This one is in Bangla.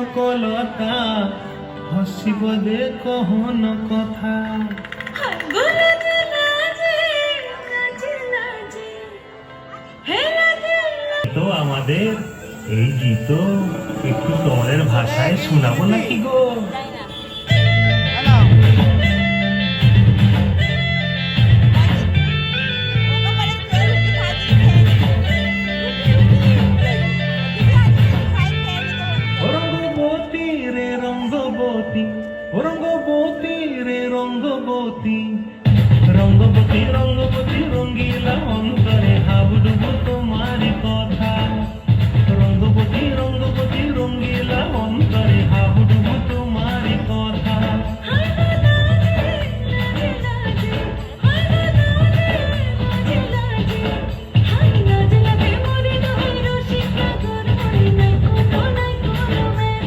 বকলতা হসিব দে কহন কথা। তো আমাদের এই গীত একটু তোমাদের ভাষায় শোনাবো নাকি গো? রঙ্গবতী রে রঙ্গবতী, রঙ্গবতী রে রঙ্গবতী, রঙ্গবতী রঙ্গবতী রঙ্গিলা অন্তরে হাবুডুবু তোমার কথা। রঙ্গবতী রঙ্গবতী রঙ্গিলা অন্তরে